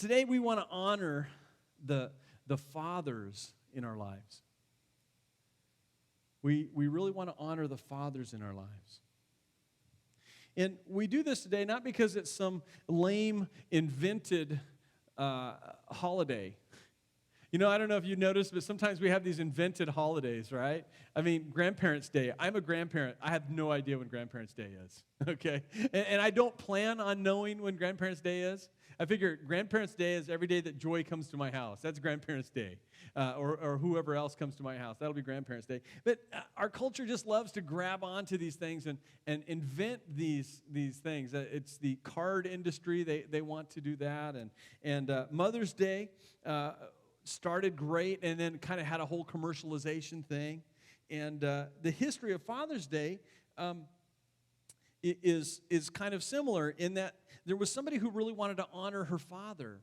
Today we want to honor the fathers in our lives. We really want to honor the fathers in our lives. And we do this today not because it's some lame, invented holiday. You know, I don't know if you noticed, but sometimes we have these invented holidays, right? I mean, Grandparents' Day. I'm a grandparent. I have no idea when Grandparents' Day is, okay? And I don't plan on knowing when Grandparents' Day is. I figure Grandparents' Day is every day that Joy comes to my house. That's Grandparents' Day. Or whoever else comes to my house. That'll be Grandparents' Day. But our culture just loves to grab onto these things and invent these things. It's the card industry. They want to do that. And Mother's Day started great and then kind of had a whole commercialization thing. And the history of Father's Day is kind of similar in that there was somebody who really wanted to honor her father.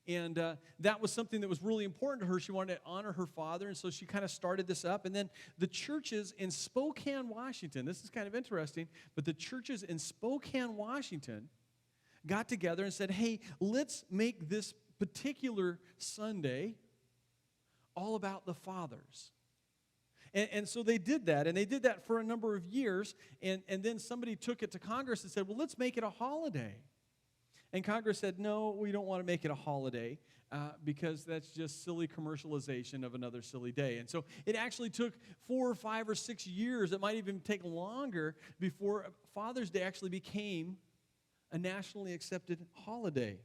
And that was something that was really important to her. She wanted to honor her father, and so she kind of started this up. And then the churches in Spokane, Washington, this is kind of interesting, but the churches in Spokane, Washington got together and said, hey, let's make this particular Sunday all about the fathers. And so they did that, and they did that for a number of years, and then somebody took it to Congress and said, well, let's make it a holiday. And Congress said, no, we don't want to make it a holiday because that's just silly commercialization of another silly day. And so it actually took 4 or 5 or 6 years, it might even take longer, before Father's Day actually became a nationally accepted holiday.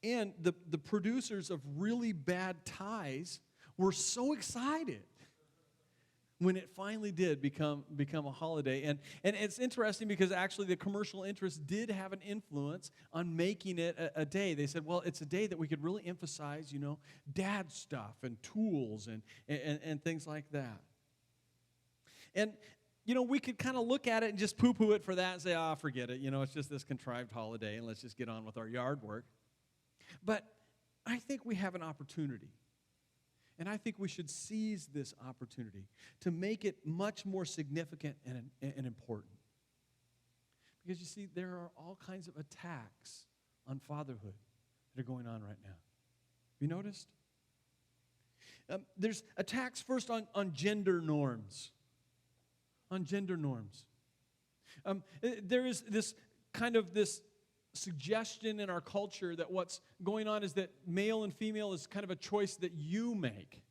And the producers of really bad ties were so excited when it finally did become a holiday. And it's interesting because actually the commercial interest did have an influence on making it a day. They said, well, it's a day that we could really emphasize, dad stuff and tools and things like that. And, we could kind of look at it and just poo-poo it for that and say, forget it. It's just this contrived holiday and let's just get on with our yard work. But I think we have an opportunity. And I think we should seize this opportunity to make it much more significant and important. Because you see, there are all kinds of attacks on fatherhood that are going on right now. Have you noticed? There's attacks first on gender norms. On gender norms. There is this suggestion in our culture that what's going on is that male and female is kind of a choice that you make.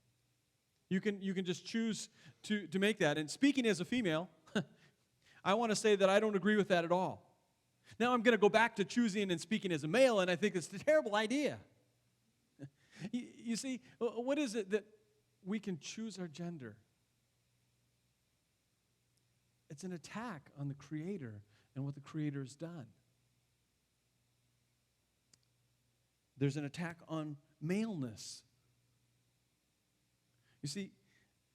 You can just choose to make that. And speaking as a female, I want to say that I don't agree with that at all. Now I'm going to go back to choosing and speaking as a male, and I think it's a terrible idea. You see, what is it that we can choose our gender? It's an attack on the Creator and what the Creator has done. There's an attack on maleness. You see,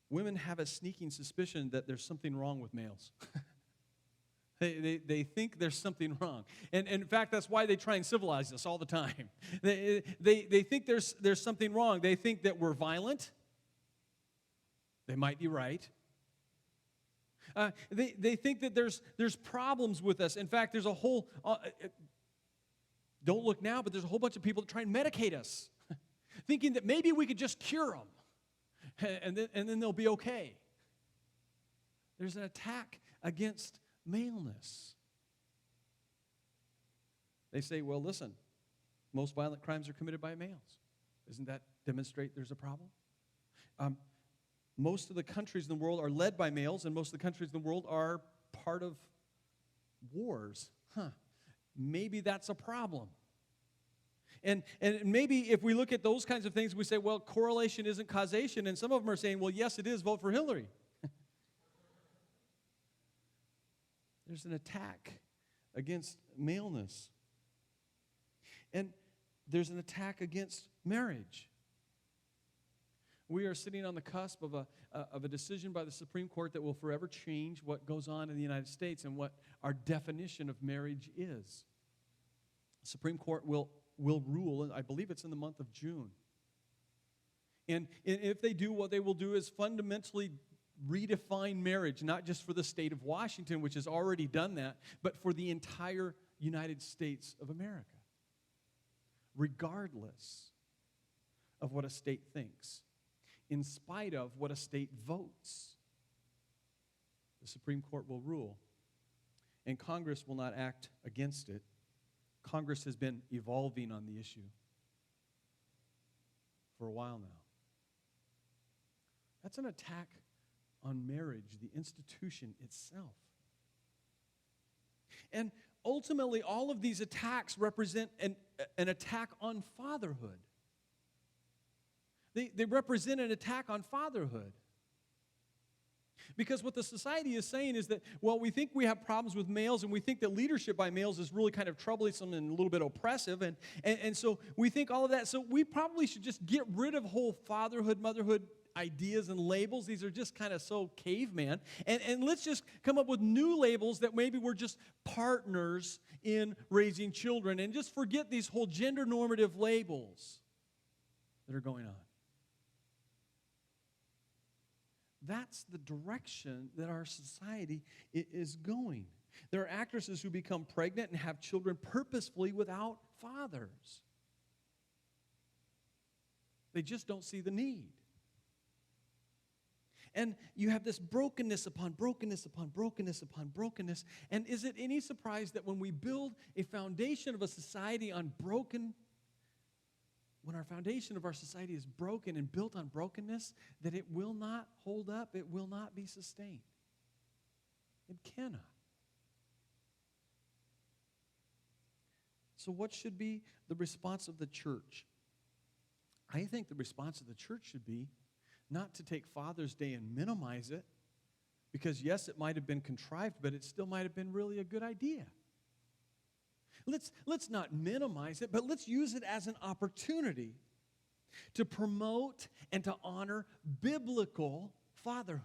women have a sneaking suspicion that there's something wrong with males. They think there's something wrong. And in fact, that's why they try and civilize us all the time. They think there's something wrong. They think that we're violent. They might be right. They think that there's problems with us. In fact, there's a whole... don't look now, but there's a whole bunch of people that try and medicate us, thinking that maybe we could just cure them, and then they'll be okay. There's an attack against maleness. They say, well, listen, most violent crimes are committed by males. Doesn't that demonstrate there's a problem? Most of the countries in the world are led by males, and most of the countries in the world are part of wars. Maybe that's a problem. And maybe if we look at those kinds of things, we say, well, correlation isn't causation. And some of them are saying, well, yes, it is. Vote for Hillary. There's an attack against maleness. And there's an attack against marriage. We are sitting on the cusp of a decision by the Supreme Court that will forever change what goes on in the United States and what our definition of marriage is. The Supreme Court will rule, and I believe it's in the month of June. And if they do, what they will do is fundamentally redefine marriage, not just for the state of Washington, which has already done that, but for the entire United States of America. regardless of what a state thinks, in spite of what a state votes. The Supreme Court will rule, and Congress will not act against it. Congress has been evolving on the issue for a while now. That's an attack on marriage, the institution itself. And ultimately, all of these attacks represent an attack on fatherhood. They represent an attack on fatherhood. Because what the society is saying is that, well, we think we have problems with males, and we think that leadership by males is really kind of troublesome and a little bit oppressive, and so we think all of that. So we probably should just get rid of whole fatherhood, motherhood ideas and labels. These are just kind of so caveman. And let's just come up with new labels that maybe we're just partners in raising children, and just forget these whole gender normative labels that are going on. That's the direction that our society is going. There are actresses who become pregnant and have children purposefully without fathers. They just don't see the need. And you have this brokenness upon brokenness upon brokenness upon brokenness. And is it any surprise that when we build a foundation of a society on when our foundation of our society is broken and built on brokenness, that it will not hold up, it will not be sustained. It cannot. So what should be the response of the church? I think the response of the church should be not to take Father's Day and minimize it, because yes, it might have been contrived, but it still might have been really a good idea. Let's not minimize it, but let's use it as an opportunity to promote and to honor biblical fatherhood.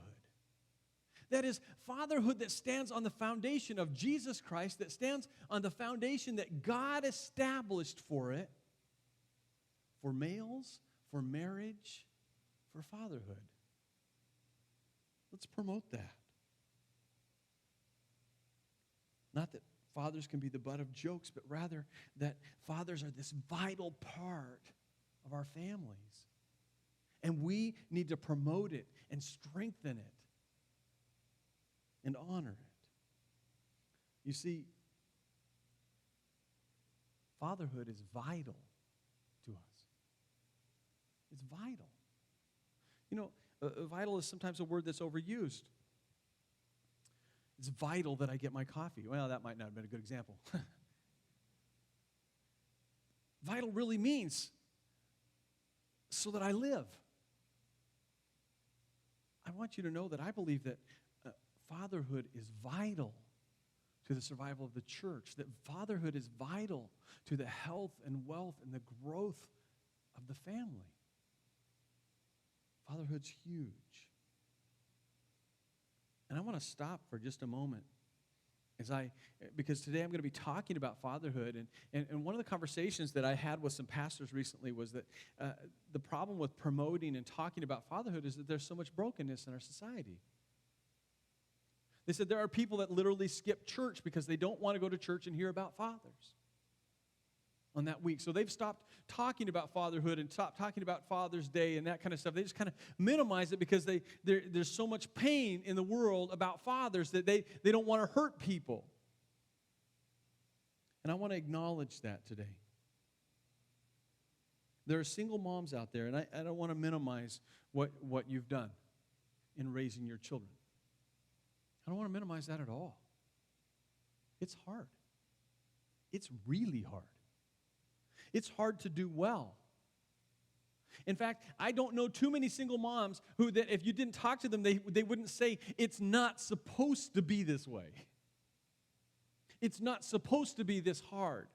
That is, fatherhood that stands on the foundation of Jesus Christ, that stands on the foundation that God established for it, for males, for marriage, for fatherhood. Let's promote that. Not that fathers can be the butt of jokes, but rather that fathers are this vital part of our families. And we need to promote it and strengthen it and honor it. You see, fatherhood is vital to us. It's vital. You know, vital is sometimes a word that's overused. It's vital that I get my coffee. Well, that might not have been a good example. Vital really means so that I live. I want you to know that I believe that fatherhood is vital to the survival of the church, that fatherhood is vital to the health and wealth and the growth of the family. Fatherhood's huge. And I want to stop for just a moment because today I'm going to be talking about fatherhood. And one of the conversations that I had with some pastors recently was that the problem with promoting and talking about fatherhood is that there's so much brokenness in our society. They said there are people that literally skip church because they don't want to go to church and hear about fathers on that week. So they've stopped talking about fatherhood and stopped talking about Father's Day and that kind of stuff. They just kind of minimize it because there's so much pain in the world about fathers that they don't want to hurt people. And I want to acknowledge that today. There are single moms out there, and I don't want to minimize what you've done in raising your children. I don't want to minimize that at all. It's hard. It's really hard. It's hard to do well. In fact, I don't know too many single moms who that if you didn't talk to them, they wouldn't say, it's not supposed to be this way. It's not supposed to be this hard.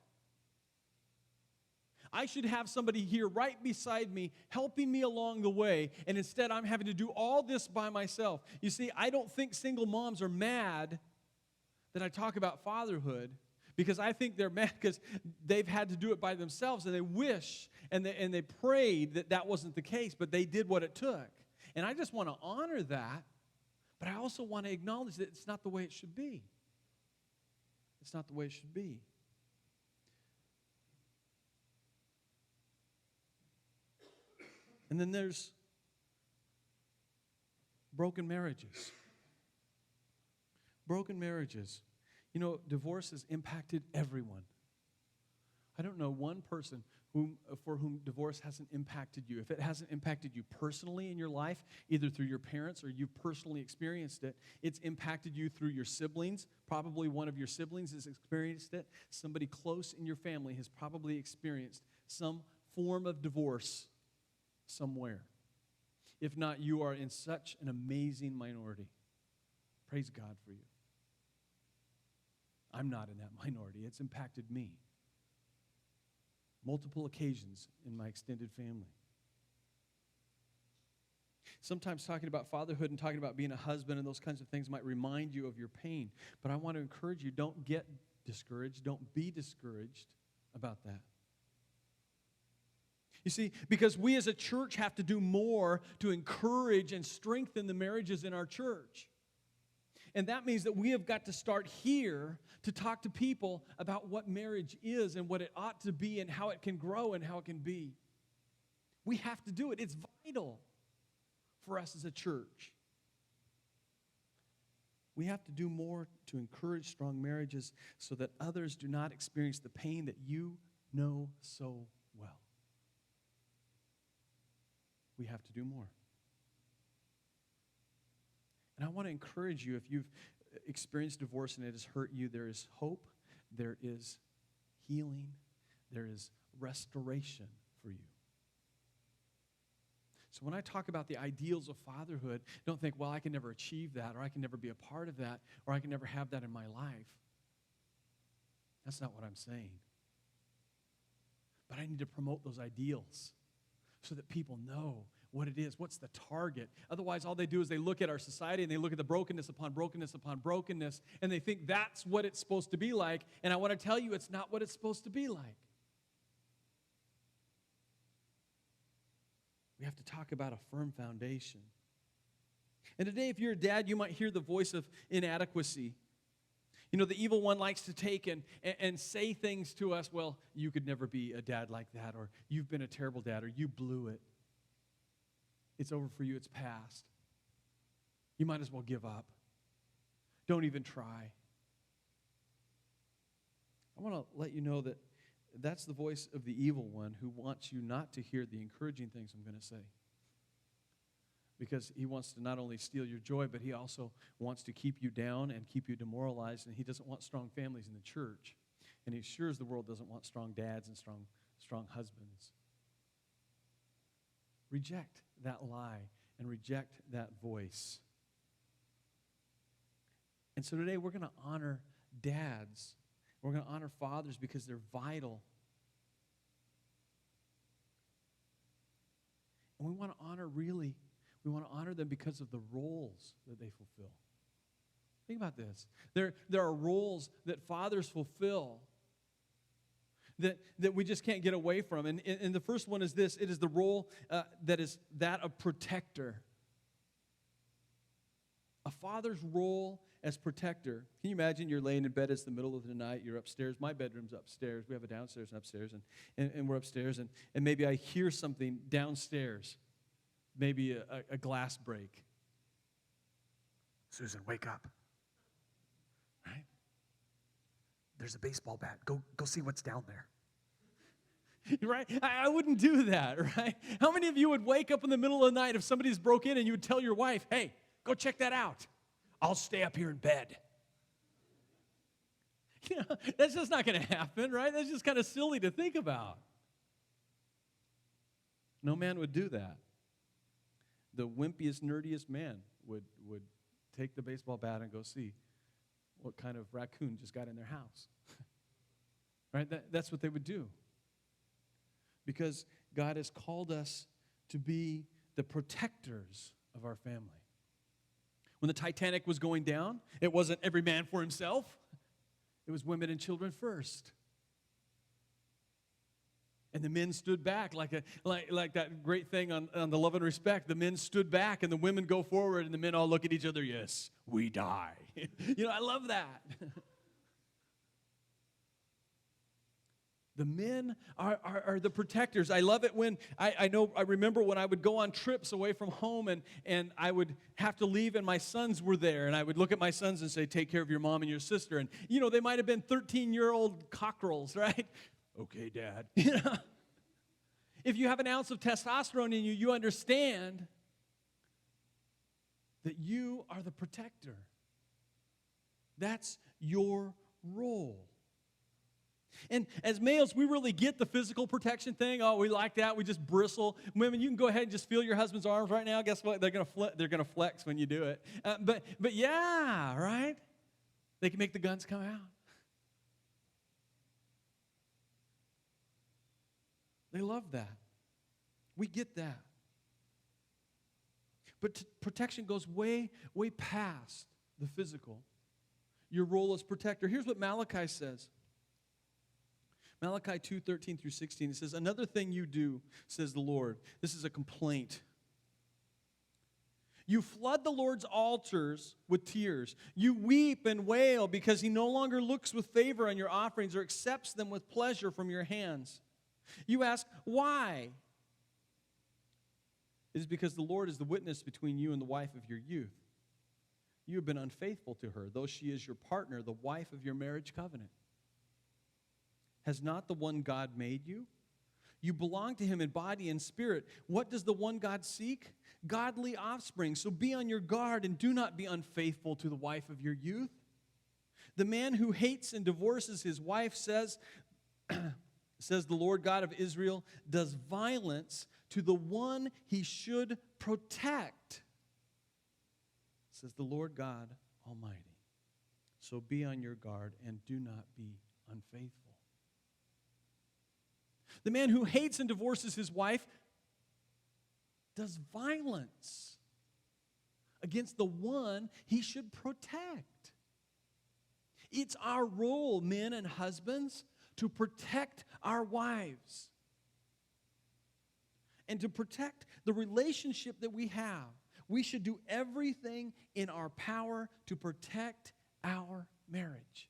I should have somebody here right beside me helping me along the way, and instead I'm having to do all this by myself. You see, I don't think single moms are mad that I talk about fatherhood, because I think they're mad because they've had to do it by themselves, and they wish and they prayed that that wasn't the case, but they did what it took. And I just want to honor that, but I also want to acknowledge that it's not the way it should be. It's not the way it should be. And then there's broken marriages. Broken marriages. You know, divorce has impacted everyone. I don't know one person for whom divorce hasn't impacted you. If it hasn't impacted you personally in your life, either through your parents or you've personally experienced it, it's impacted you through your siblings. Probably one of your siblings has experienced it. Somebody close in your family has probably experienced some form of divorce somewhere. If not, you are in such an amazing minority. Praise God for you. I'm not in that minority. It's impacted me. Multiple occasions in my extended family. Sometimes talking about fatherhood and talking about being a husband and those kinds of things might remind you of your pain. But I want to encourage you, don't get discouraged. Don't be discouraged about that. You see, because we as a church have to do more to encourage and strengthen the marriages in our church. And that means that we have got to start here to talk to people about what marriage is and what it ought to be and how it can grow and how it can be. We have to do it. It's vital for us as a church. We have to do more to encourage strong marriages so that others do not experience the pain that you know so well. We have to do more. And I want to encourage you, if you've experienced divorce and it has hurt you, there is hope, there is healing, there is restoration for you. So when I talk about the ideals of fatherhood, don't think, well, I can never achieve that, or I can never be a part of that, or I can never have that in my life. That's not what I'm saying. But I need to promote those ideals so that people know what it is, what's the target. Otherwise, all they do is they look at our society and they look at the brokenness upon brokenness upon brokenness, and they think that's what it's supposed to be like. And I want to tell you, it's not what it's supposed to be like. We have to talk about a firm foundation. And today, if you're a dad, you might hear the voice of inadequacy. You know, the evil one likes to take and say things to us, well, you could never be a dad like that, or you've been a terrible dad, or you blew it. It's over for you. It's past. You might as well give up. Don't even try. I want to let you know that that's the voice of the evil one who wants you not to hear the encouraging things I'm going to say. Because he wants to not only steal your joy, but he also wants to keep you down and keep you demoralized, and he doesn't want strong families in the church. And he sure as the world doesn't want strong dads and strong husbands. Reject that lie and reject that voice. And so today we're going to honor dads. We're going to honor fathers because they're vital. And we want to honor them because of the roles that they fulfill. Think about this. There are roles that fathers fulfill that we just can't get away from. And the first one is this. It is the role that is that of protector. A father's role as protector. Can you imagine you're laying in bed, it's the middle of the night, you're upstairs. My bedroom's upstairs. We have a downstairs and upstairs, and we're upstairs, and maybe I hear something downstairs. Maybe a glass break. Susan, wake up. Right? There's a baseball bat. Go see what's down there. Right? I wouldn't do that, right? How many of you would wake up in the middle of the night if somebody's broke in and you would tell your wife, hey, go check that out. I'll stay up here in bed. You know, that's just not going to happen, right? That's just kind of silly to think about. No man would do that. The wimpiest, nerdiest man would take the baseball bat and go see what kind of raccoon just got in their house. Right? That's what they would do. Because God has called us to be the protectors of our family. When the Titanic was going down, it wasn't every man for himself. It was women and children first. And the men stood back like that great thing on the Love and Respect. The men stood back and the women go forward and the men all look at each other. Yes, we die. You know, I love that. The men are the protectors. I love it when, I remember when I would go on trips away from home and I would have to leave and my sons were there. And I would look at my sons and say, take care of your mom and your sister. And, they might have been 13-year-old cockerels, right? Okay, Dad. If you have an ounce of testosterone in you, you understand that you are the protector. That's your role. And as males, we really get the physical protection thing. Oh, we like that. We just bristle. Women, you can go ahead and just feel your husband's arms right now. Guess what? They're gonna flex when you do it. But yeah, right? They can make the guns come out. They love that. We get that. But protection goes way, way past the physical. Your role as protector. Here's what Malachi says. Malachi 2:13 through 16, it says, another thing you do, says the Lord. This is a complaint. You flood the Lord's altars with tears. You weep and wail because he no longer looks with favor on your offerings or accepts them with pleasure from your hands. You ask, why? It is because the Lord is the witness between you and the wife of your youth. You have been unfaithful to her, though she is your partner, the wife of your marriage covenant. Has not the one God made you? You belong to him in body and spirit. What does the one God seek? Godly offspring. So be on your guard and do not be unfaithful to the wife of your youth. The man who hates and divorces his wife says the Lord God of Israel, does violence to the one he should protect, says the Lord God Almighty. So be on your guard and do not be unfaithful. The man who hates and divorces his wife does violence against the one he should protect. It's our role, men and husbands, to protect our wives and to protect the relationship that we have. We should do everything in our power to protect our marriage.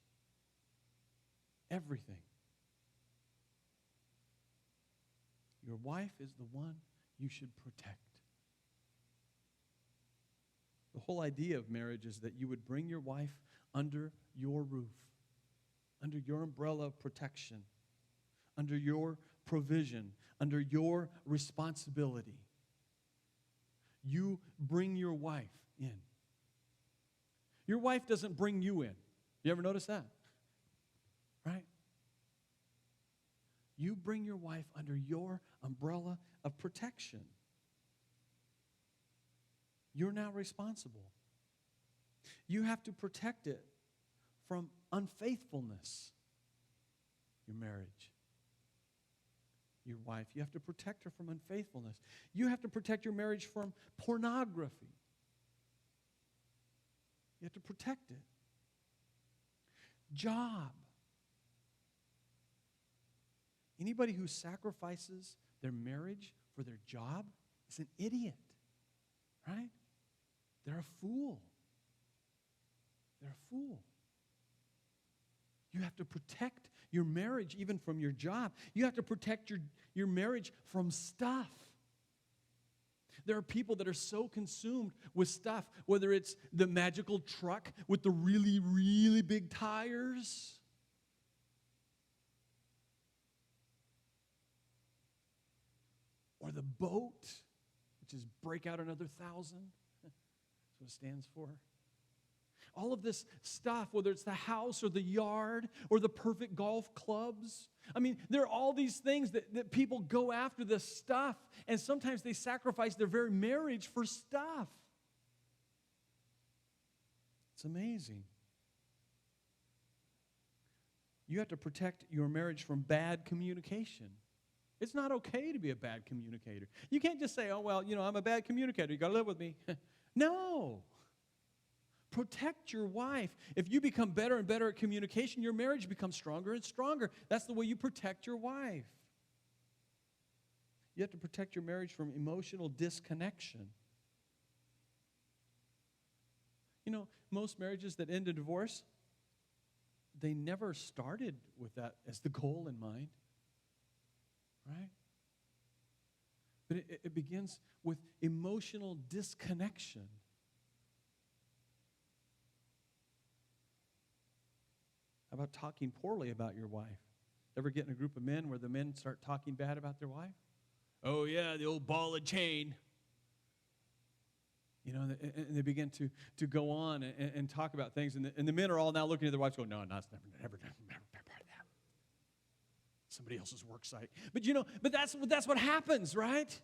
Everything. Your wife is the one you should protect. The whole idea of marriage is that you would bring your wife under your roof, under your umbrella of protection, under your provision, under your responsibility. You bring your wife in. Your wife doesn't bring you in. You ever notice that? Right? You bring your wife under your umbrella of protection. You're now responsible. You have to protect it from unfaithfulness. Your marriage. Your wife. You have to protect her from unfaithfulness. You have to protect your marriage from pornography. You have to protect it. Job. Anybody who sacrifices their marriage for their job is an idiot, right? They're a fool. They're a fool. You have to protect your marriage even from your job. You have to protect your marriage from stuff. There are people that are so consumed with stuff, whether it's the magical truck with the really, really big tires, or the boat, which is break out another 1,000. That's what it stands for. All of this stuff, whether it's the house or the yard or the perfect golf clubs. I mean, there are all these things that people go after this stuff, and sometimes they sacrifice their very marriage for stuff. It's amazing. You have to protect your marriage from bad communication. It's not okay to be a bad communicator. You can't just say, oh, well, I'm a bad communicator. You got to live with me. No. Protect your wife. If you become better and better at communication, your marriage becomes stronger and stronger. That's the way you protect your wife. You have to protect your marriage from emotional disconnection. Most marriages that end in divorce, they never started with that as the goal in mind. right? But it begins with emotional disconnection. How about talking poorly about your wife? Ever get in a group of men where the men start talking bad about their wife? Oh, yeah, the old ball and chain. You know, and they begin to go on and talk about things. And the men are all now looking at their wives going, no, it's never part of that. Somebody else's work site. But that's what happens, right?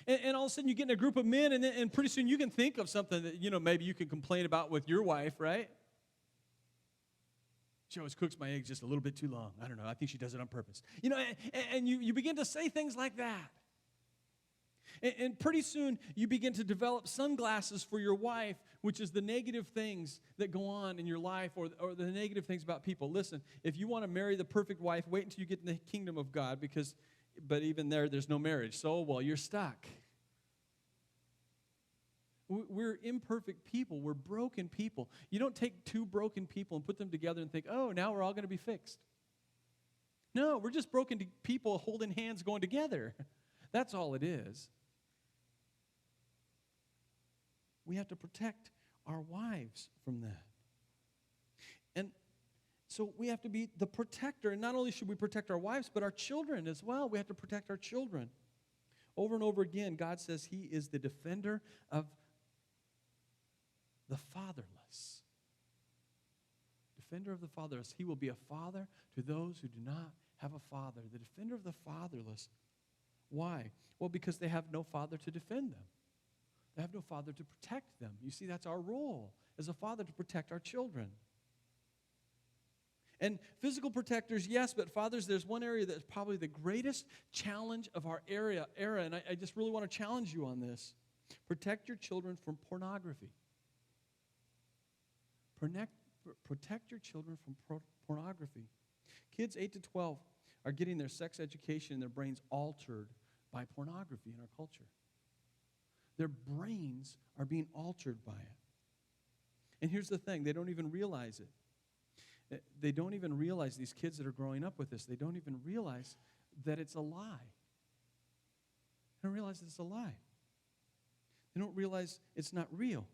And all of a sudden you get in a group of men, and pretty soon you can think of something that, maybe you can complain about with your wife, right? She always cooks my eggs just a little bit too long. I don't know. I think she does it on purpose. And you begin to say things like that. And pretty soon you begin to develop sunglasses for your wife, which is the negative things that go on in your life or the negative things about people. Listen, if you want to marry the perfect wife, wait until you get in the kingdom of God but even there's no marriage. So, well, you're stuck. We're imperfect people. We're broken people. You don't take two broken people and put them together and think, oh, now we're all going to be fixed. No, we're just broken people holding hands going together. That's all it is. We have to protect our wives from that. And so we have to be the protector. And not only should we protect our wives, but our children as well. We have to protect our children. Over and over again, God says He is the defender of the fatherless. Defender of the fatherless. He will be a father to those who do not have a father. The defender of the fatherless. Why? Well, because they have no father to defend them. They have no father to protect them. You see, that's our role as a father, to protect our children. And physical protectors, yes, but fathers, there's one area that's probably the greatest challenge of our era, and I just really want to challenge you on this. Protect your children from pornography. Protect your children from pornography. Kids 8 to 12 are getting their sex education and their brains altered by pornography in our culture. Their brains are being altered by it. And here's the thing, they don't even realize it. They don't even realize, these kids that are growing up with this, they don't even realize that it's a lie. They don't realize it's a lie. They don't realize it's not real.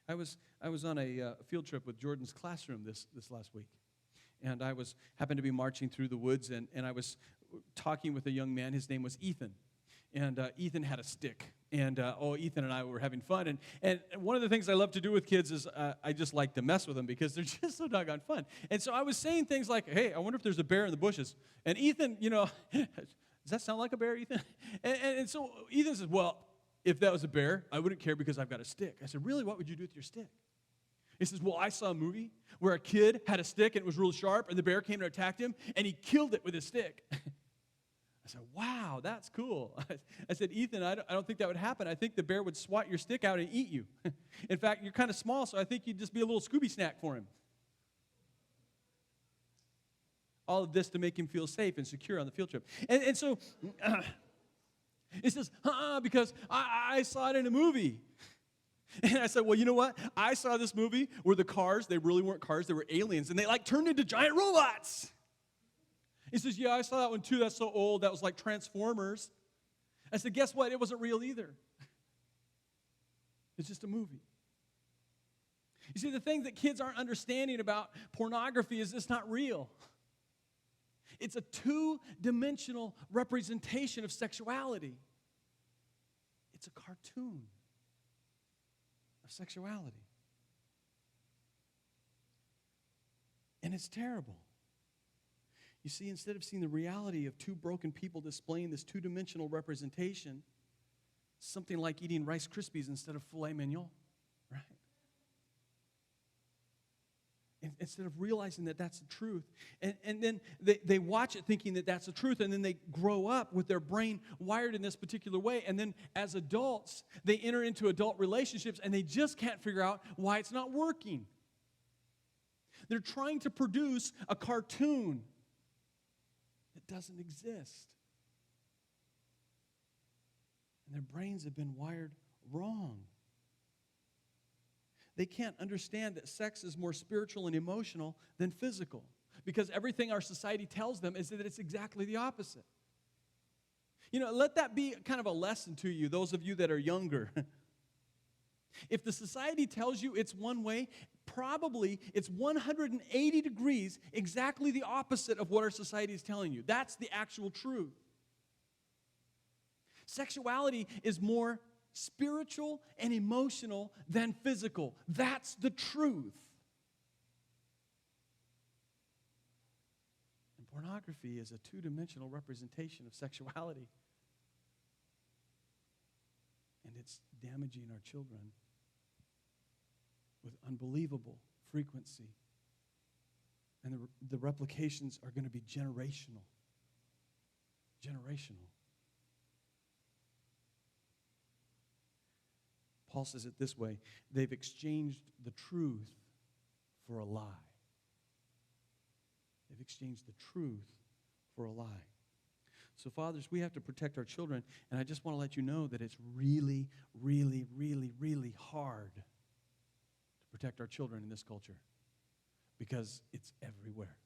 I was on a field trip with Jordan's classroom this last week. And I happened to be marching through the woods, and I was talking with a young man. His name was Ethan. And Ethan had a stick. And, Ethan and I were having fun. And one of the things I love to do with kids is I just like to mess with them because they're just so doggone fun. And so I was saying things like, hey, I wonder if there's a bear in the bushes. And Ethan, does that sound like a bear, Ethan? And so Ethan says, well, if that was a bear, I wouldn't care because I've got a stick. I said, really, what would you do with your stick? He says, well, I saw a movie where a kid had a stick and it was real sharp, and the bear came and attacked him, and he killed it with his stick. I said, wow, that's cool. I said, Ethan, I don't think that would happen. I think the bear would swat your stick out and eat you. In fact, you're kind of small, so I think you'd just be a little Scooby snack for him. All of this to make him feel safe and secure on the field trip. And so he says, because I saw it in a movie. And I said, well, you know what? I saw this movie where the cars, they really weren't cars, they were aliens, and they turned into giant robots. He says, yeah, I saw that one too. That's so old. That was like Transformers. I said, guess what? It wasn't real either. It's just a movie. You see, the thing that kids aren't understanding about pornography is it's not real. It's a two-dimensional representation of sexuality. It's a cartoon of sexuality. And it's terrible. You see, instead of seeing the reality of two broken people displaying this two-dimensional representation, something like eating Rice Krispies instead of filet mignon, right? Instead of realizing that that's the truth. And then they watch it thinking that that's the truth, and then they grow up with their brain wired in this particular way, and then as adults, they enter into adult relationships, and they just can't figure out why it's not working. They're trying to produce a cartoon that doesn't exist. And their brains have been wired wrong. They can't understand that sex is more spiritual and emotional than physical. because everything our society tells them is that it's exactly the opposite. Let that be kind of a lesson to you, those of you that are younger. If the society tells you it's one way, probably it's 180 degrees exactly the opposite of what our society is telling you. That's the actual truth. Sexuality is more spiritual and emotional than physical. That's the truth. And pornography is a two-dimensional representation of sexuality. And it's damaging our children with unbelievable frequency. And the replications are going to be generational. Generational. Paul says it this way: they've exchanged the truth for a lie. They've exchanged the truth for a lie. So fathers, we have to protect our children, and I just want to let you know that it's really, really, really, really hard to protect our children in this culture because it's everywhere.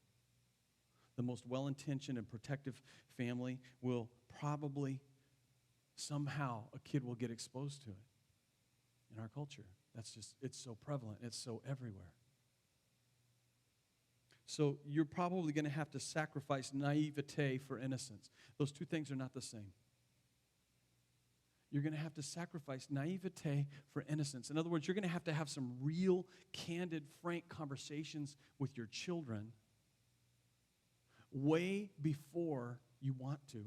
The most well-intentioned and protective family will probably, somehow, a kid will get exposed to it in our culture. It's so prevalent. It's so everywhere. So you're probably going to have to sacrifice naivete for innocence. Those two things are not the same. You're going to have to sacrifice naivete for innocence. In other words, you're going to have some real, candid, frank conversations with your children way before you want to,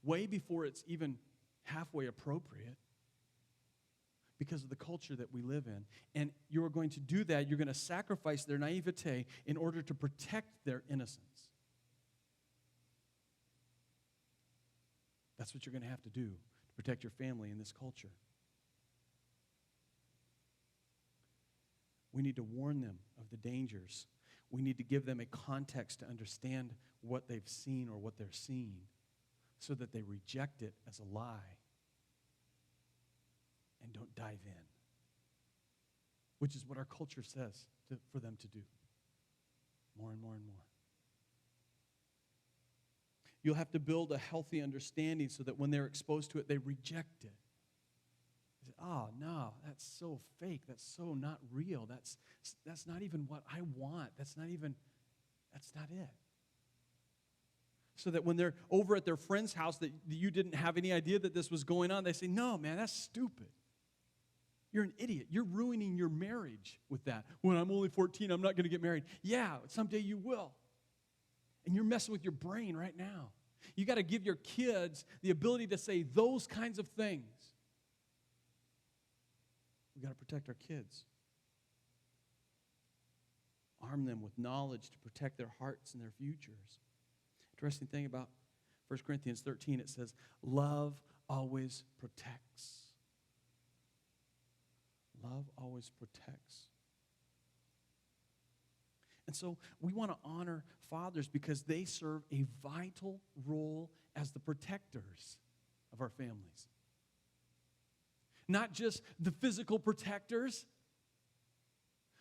way before it's even halfway appropriate, because of the culture that we live in. And you're going to do that. You're going to sacrifice their naivete in order to protect their innocence. That's what you're going to have to do to protect your family in this culture. We need to warn them of the dangers. We need to give them a context to understand what they've seen or what they're seeing so that they reject it as a lie and don't dive in, which is what our culture says for them to do more and more and more. You'll have to build a healthy understanding so that when they're exposed to it, they reject it. They say, oh, no, that's so fake. That's so not real. That's not even what I want. That's not it. So that when they're over at their friend's house that you didn't have any idea that this was going on, they say, no, man, that's stupid. You're an idiot. You're ruining your marriage with that. When I'm only 14, I'm not going to get married. Yeah, someday you will. And you're messing with your brain right now. You got to give your kids the ability to say those kinds of things. We got to protect our kids. Arm them with knowledge to protect their hearts and their futures. Interesting thing about 1 Corinthians 13, it says, love always protects. Love always protects. And so we want to honor fathers because they serve a vital role as the protectors of our families. Not just the physical protectors,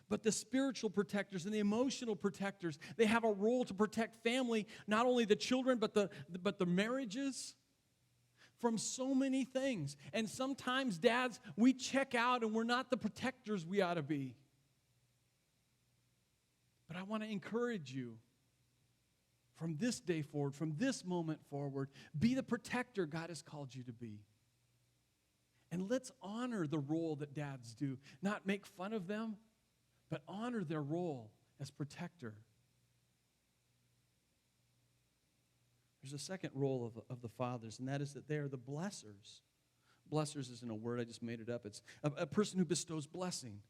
but the spiritual protectors and the emotional protectors. They have a role to protect family, not only the children, but the marriages, from so many things. And sometimes, dads, we check out and we're not the protectors we ought to be. But I want to encourage you from this day forward, from this moment forward, be the protector God has called you to be. And let's honor the role that dads do. Not make fun of them, but honor their role as protector. There's a second role of the fathers, and that is that they are the blessers. Blessers isn't a word, I just made it up. It's a person who bestows blessing.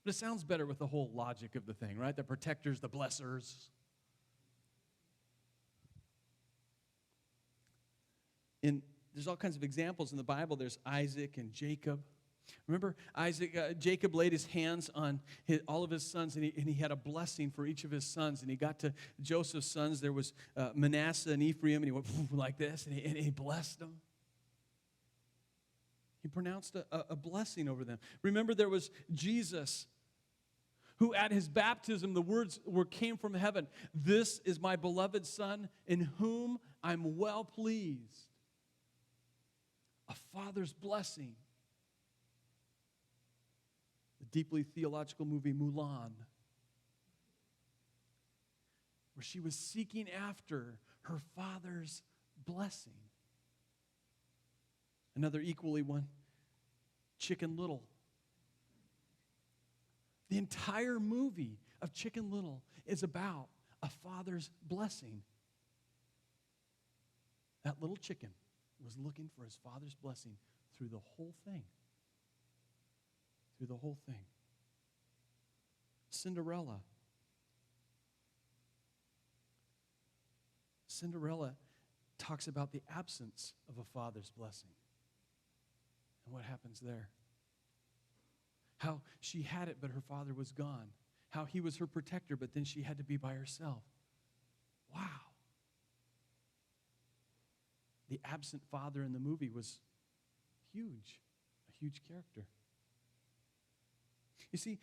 But it sounds better with the whole logic of the thing, right? The protectors, the blessers. And there's all kinds of examples in the Bible. There's Isaac and Jacob. Remember, Jacob laid his hands on all of his sons, and he had a blessing for each of his sons. And he got to Joseph's sons. There was Manasseh and Ephraim, and he went like this, and he blessed them. He pronounced a blessing over them. Remember, there was Jesus, who at his baptism, the words came from heaven, "This is my beloved Son, in whom I'm well pleased." A father's blessing. The deeply theological movie Mulan, where she was seeking after her father's blessing. Another equally one, Chicken Little. The entire movie of Chicken Little is about a father's blessing. That little chicken was looking for his father's blessing through the whole thing. Through the whole thing. Cinderella. Cinderella talks about the absence of a father's blessing. And what happens there? How she had it, but her father was gone. How he was her protector, but then she had to be by herself. Wow. The absent father in the movie was huge, a huge character. You see,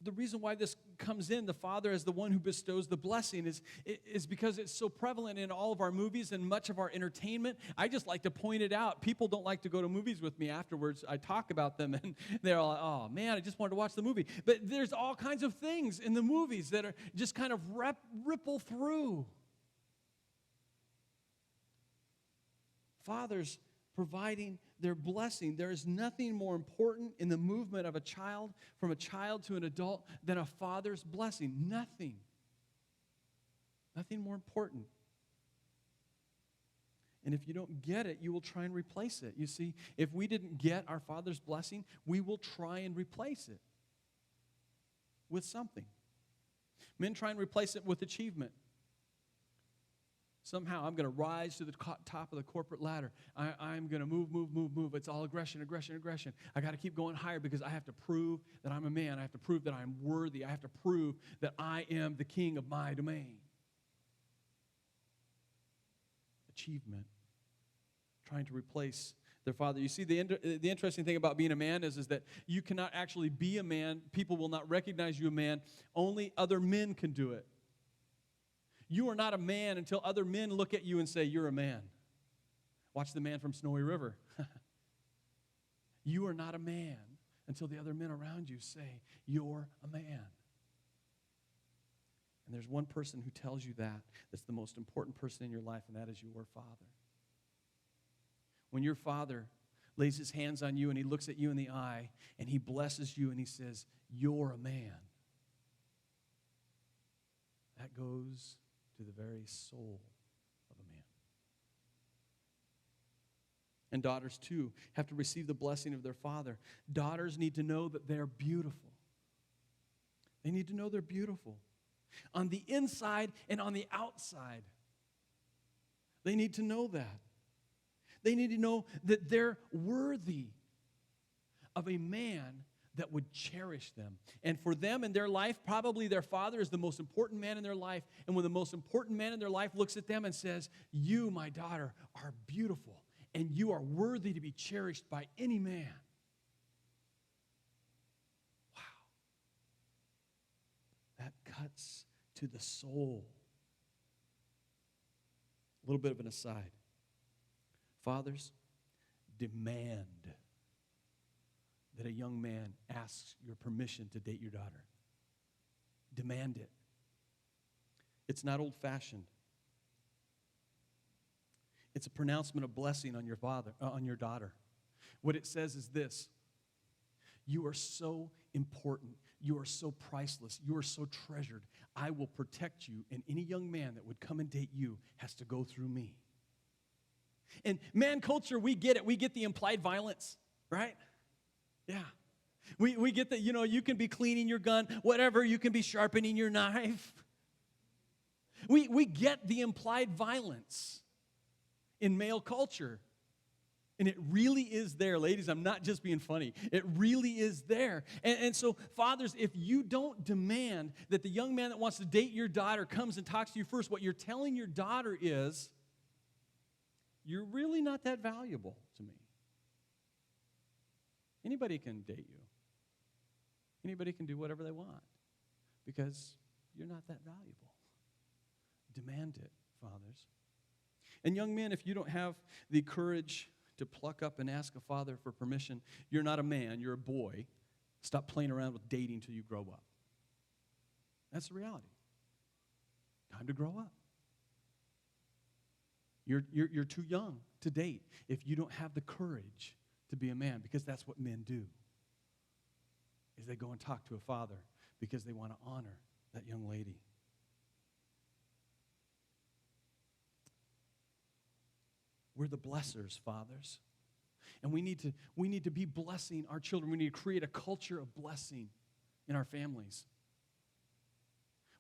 the reason why this comes in, the father as the one who bestows the blessing, is because it's so prevalent in all of our movies and much of our entertainment. I just like to point it out. People don't like to go to movies with me afterwards. I talk about them, and they're all like, "Oh, man, I just wanted to watch the movie." But there's all kinds of things in the movies that are just kind of ripple through. Fathers providing their blessing. There is nothing more important in the movement of a child, from a child to an adult, than a father's blessing. Nothing. Nothing more important. And if you don't get it, you will try and replace it. You see, if we didn't get our father's blessing, we will try and replace it with something. Men try and replace it with achievement. Somehow I'm going to rise to the top of the corporate ladder. I'm going to move. It's all aggression. I got to keep going higher because I have to prove that I'm a man. I have to prove that I'm worthy. I have to prove that I am the king of my domain. Achievement. Trying to replace their father. You see, the interesting thing about being a man is that you cannot actually be a man. People will not recognize you a man. Only other men can do it. You are not a man until other men look at you and say, "You're a man." Watch The Man from Snowy River. You are not a man until the other men around you say, "You're a man." And there's one person who tells you that's the most important person in your life, and that is your father. When your father lays his hands on you and he looks at you in the eye and he blesses you and he says, "You're a man," that goes to the very soul of a man. And daughters, too, have to receive the blessing of their father. Daughters need to know that they're beautiful. They need to know they're beautiful. On the inside and on the outside. They need to know that. They need to know that they're worthy of a man that would cherish them. And for them in their life, probably their father is the most important man in their life. And when the most important man in their life looks at them and says, "You, my daughter, are beautiful, and you are worthy to be cherished by any man." Wow. That cuts to the soul. A little bit of an aside. Fathers, demand that a young man asks your permission to date your daughter. Demand it. It's not old-fashioned. It's a pronouncement of blessing on your daughter. What it says is this: "You are so important. You are so priceless. You are so treasured. I will protect you, and any young man that would come and date you has to go through me." In man culture, we get it. We get the implied violence, right? Yeah. We get that, you can be cleaning your gun, whatever, you can be sharpening your knife. We get the implied violence in male culture. And it really is there, ladies. I'm not just being funny. It really is there. And so, fathers, if you don't demand that the young man that wants to date your daughter comes and talks to you first, what you're telling your daughter is, "You're really not that valuable to me. Anybody can date you. Anybody can do whatever they want. because you're not that valuable. Demand it, fathers. And young men, if you don't have the courage to pluck up and ask a father for permission, you're not a man, you're a boy. Stop playing around with dating until you grow up. That's the reality. Time to grow up. You're too young to date if you don't have the courage to be a man, because that's what men do, is they go and talk to a father because they want to honor that young lady. We're the blessers, fathers. And we need to be blessing our children. We need to create a culture of blessing in our families.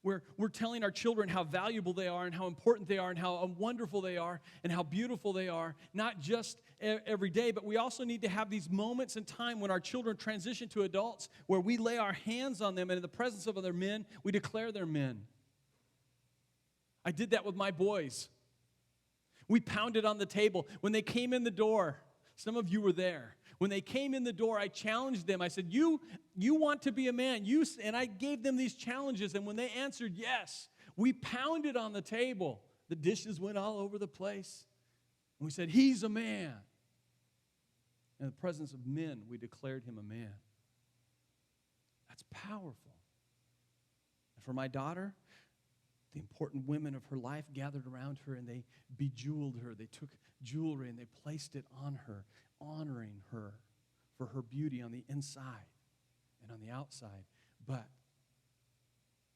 We're telling our children how valuable they are and how important they are and how wonderful they are and how beautiful they are, not just every day, but we also need to have these moments in time when our children transition to adults where we lay our hands on them and in the presence of other men, we declare they're men. I did that with my boys. We pounded on the table. When they came in the door, some of you were there. When they came in the door, I challenged them. I said, you want to be a man. And I gave them these challenges. And when they answered yes, we pounded on the table. The dishes went all over the place. And we said, he's a man. In the presence of men, we declared him a man. That's powerful. And for my daughter, the important women of her life gathered around her and they bejeweled her. They took jewelry and they placed it on her, honoring her for her beauty on the inside and on the outside. But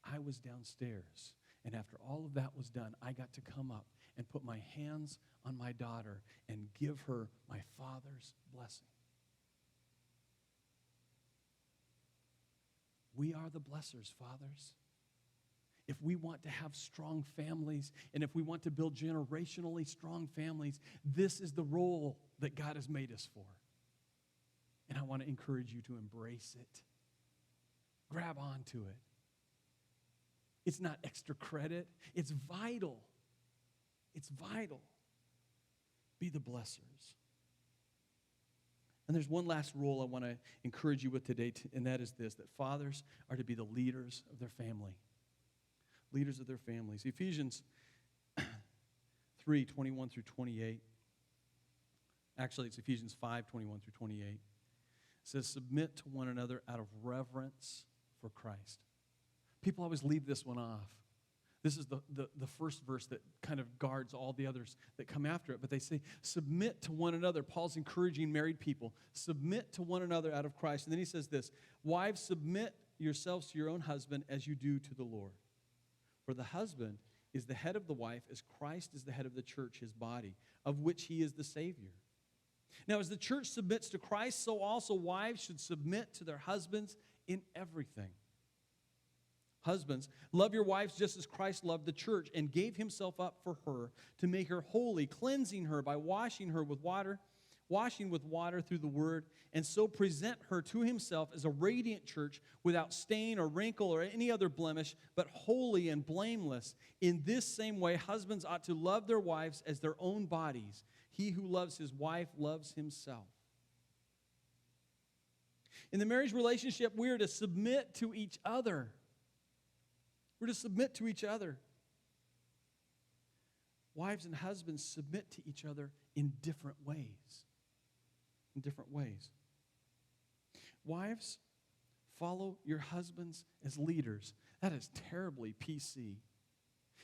I was downstairs, and after all of that was done, I got to come up and put my hands on my daughter and give her my Father's blessing. We are the blessers, fathers. If we want to have strong families and if we want to build generationally strong families, this is the role that God has made us for. And I want to encourage you to embrace it. Grab onto it. It's not extra credit. It's vital. It's vital. Be the blessers. And there's one last rule I want to encourage you with today, and that is this, that fathers are to be the leaders of their family. Leaders of their families. Ephesians 3:21 through 28. Actually, it's Ephesians 5:21 through 28. It says, submit to one another out of reverence for Christ. People always leave this one off. This is the first verse that kind of guards all the others that come after it. But they say, submit to one another. Paul's encouraging married people. Submit to one another out of Christ. And then he says this, wives, submit yourselves to your own husband as you do to the Lord. For the husband is the head of the wife, as Christ is the head of the church, his body, of which he is the Savior. Now, as the church submits to Christ, so also wives should submit to their husbands in everything. Husbands, love your wives just as Christ loved the church and gave himself up for her to make her holy, cleansing her by washing with water through the word, and so present her to himself as a radiant church without stain or wrinkle or any other blemish, but holy and blameless. In this same way, husbands ought to love their wives as their own bodies. He who loves his wife loves himself. In the marriage relationship, we are to submit to each other. We're to submit to each other. Wives and husbands submit to each other in different ways. In different ways. Wives, follow your husbands as leaders. That is terribly PC.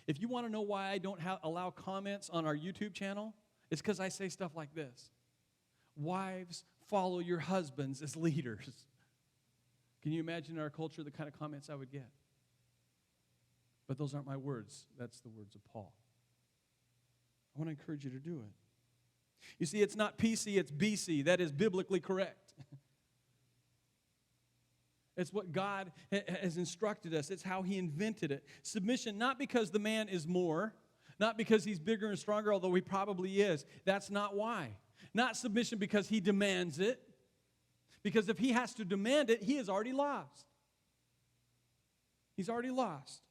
If you want to know why I don't allow comments on our YouTube channel, it's because I say stuff like this. Wives, follow your husbands as leaders. Can you imagine in our culture the kind of comments I would get? But those aren't my words. That's the words of Paul. I want to encourage you to do it. You see, it's not PC, it's BC. That is biblically correct. It's what God has instructed us. It's how he invented it. Submission, not because the man is more, not because he's bigger and stronger, although he probably is. That's not why. Not submission because he demands it. Because if he has to demand it, he has already lost. He's already lost.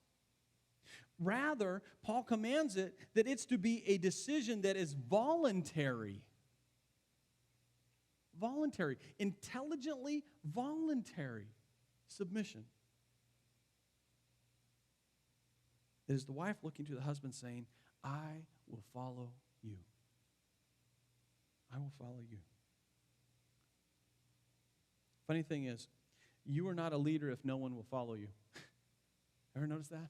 Rather, Paul commands it that it's to be a decision that is voluntary. Voluntary. Intelligently voluntary submission. It is the wife looking to the husband saying, I will follow you. I will follow you. Funny thing is, you are not a leader if no one will follow you. Ever notice that?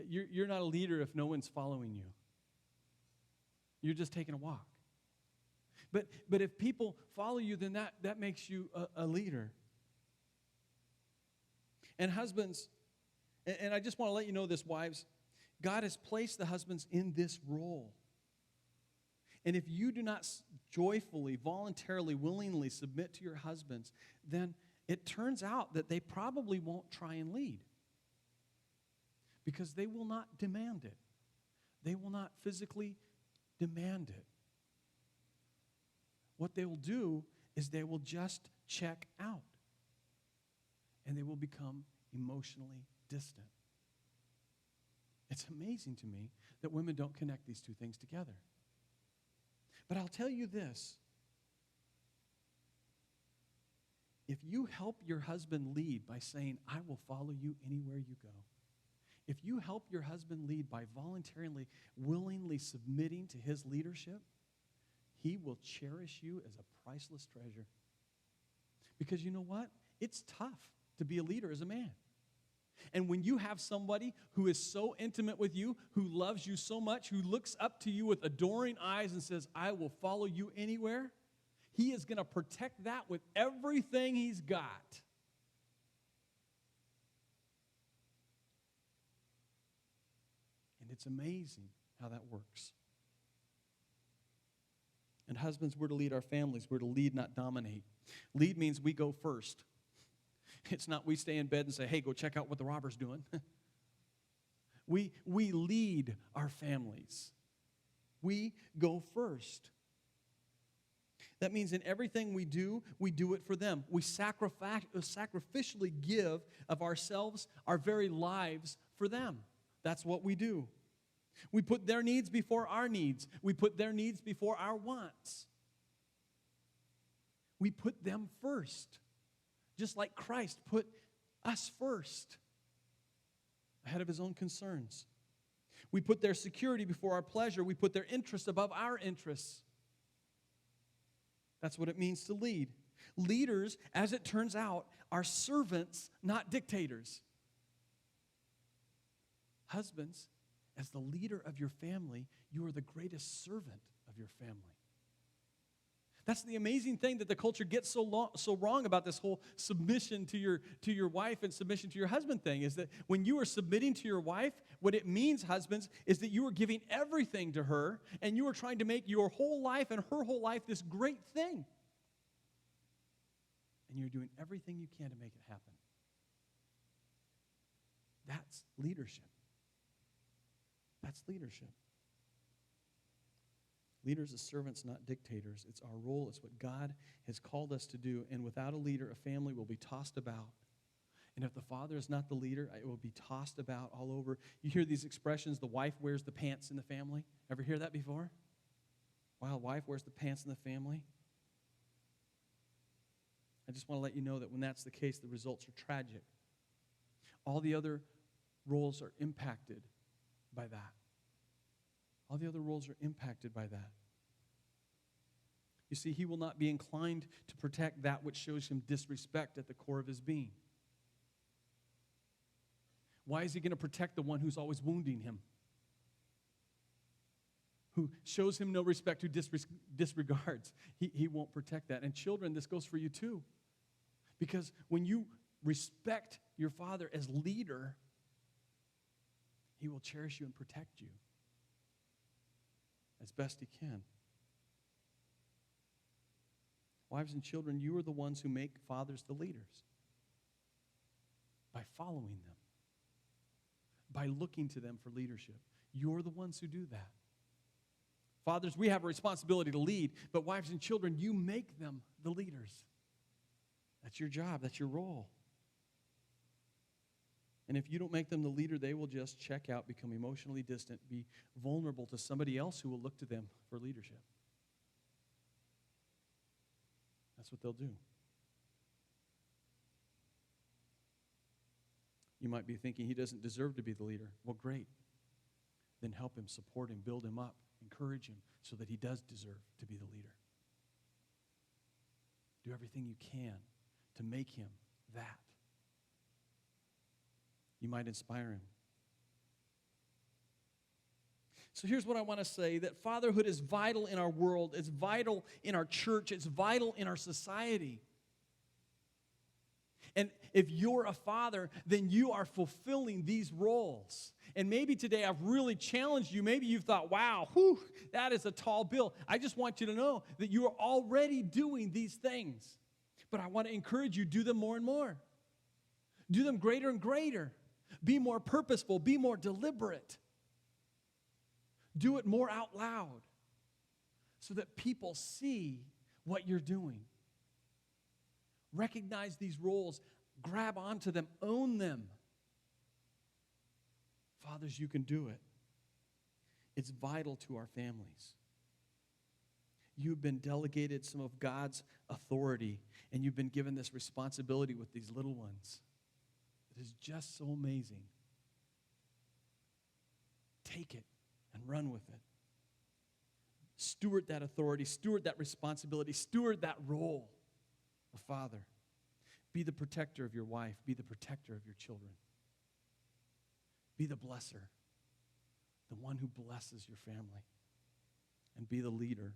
You're not a leader if no one's following you. You're just taking a walk. But if people follow you, then that makes you a leader. And husbands, and I just want to let you know this, wives, God has placed the husbands in this role. And if you do not joyfully, voluntarily, willingly submit to your husbands, then it turns out that they probably won't try and lead. Because they will not demand it. They will not physically demand it. What they will do is they will just check out. And they will become emotionally distant. It's amazing to me that women don't connect these two things together. But I'll tell you this. If you help your husband lead by saying, I will follow you anywhere you go, if you help your husband lead by voluntarily, willingly submitting to his leadership, he will cherish you as a priceless treasure. Because you know what? It's tough to be a leader as a man. And when you have somebody who is so intimate with you, who loves you so much, who looks up to you with adoring eyes and says, I will follow you anywhere, he is going to protect that with everything he's got. And it's amazing how that works. And husbands, we're to lead our families. We're to lead, not dominate. Lead means we go first. It's not we stay in bed and say, hey, go check out what the robber's doing. We lead our families. We go first. That means in everything we do it for them. We sacrificially give of ourselves, our very lives for them. That's what we do. We put their needs before our needs. We put their needs before our wants. We put them first. Just like Christ put us first, ahead of his own concerns. We put their security before our pleasure. We put their interests above our interests. That's what it means to lead. Leaders, as it turns out, are servants, not dictators. Husbands, as the leader of your family, you are the greatest servant of your family. That's the amazing thing that the culture gets so wrong about this whole submission to your wife and submission to your husband thing, is that when you are submitting to your wife, what it means, husbands, is that you are giving everything to her, and you are trying to make your whole life and her whole life this great thing. And you're doing everything you can to make it happen. That's leadership. That's leadership. Leaders as servants, not dictators. It's our role. It's what God has called us to do. And without a leader, a family will be tossed about. And if the father is not the leader, it will be tossed about all over. You hear these expressions, the wife wears the pants in the family. Ever hear that before? Wow, the wife wears the pants in the family. I just want to let you know that when that's the case, the results are tragic. All the other roles are impacted by that. All the other roles are impacted by that. You see, he will not be inclined to protect that which shows him disrespect at the core of his being. Why is he going to protect the one who's always wounding him? Who shows him no respect, who disregards. He won't protect that. And children, this goes for you too. Because when you respect your father as leader, he will cherish you and protect you as best he can. Wives and children, you are the ones who make fathers the leaders. By following them. By looking to them for leadership. You're the ones who do that. Fathers, we have a responsibility to lead, but wives and children, you make them the leaders. That's your job. That's your role. And if you don't make them the leader, they will just check out, become emotionally distant, be vulnerable to somebody else who will look to them for leadership. That's what they'll do. You might be thinking he doesn't deserve to be the leader. Well, great. Then help him, support him, build him up, encourage him so that he does deserve to be the leader. Do everything you can to make him that. You might inspire him. So here's what I want to say, that fatherhood is vital in our world. It's vital in our church. It's vital in our society. And if you're a father, then you are fulfilling these roles. And maybe today I've really challenged you. Maybe you've thought, wow, whew, that is a tall bill. I just want you to know that you are already doing these things. But I want to encourage you, do them more and more. Do them greater and greater. Be more purposeful. Be more deliberate. Do it more out loud so that people see what you're doing. Recognize these roles. Grab onto them. Own them. Fathers, you can do it. It's vital to our families. You've been delegated some of God's authority, and you've been given this responsibility with these little ones. It is just so amazing. Take it and run with it. Steward that authority, steward that responsibility, steward that role of father. Be the protector of your wife. Be the protector of your children. Be the blesser, the one who blesses your family. And be the leader.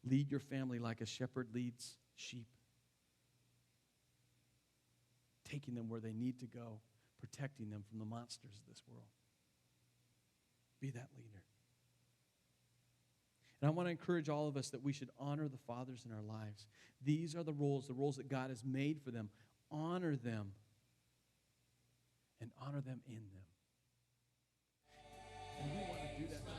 Lead your family like a shepherd leads sheep. Taking them where they need to go, protecting them from the monsters of this world. Be that leader. And I want to encourage all of us that we should honor the fathers in our lives. These are the roles that God has made for them. Honor them and honor them in them. And we want to do that.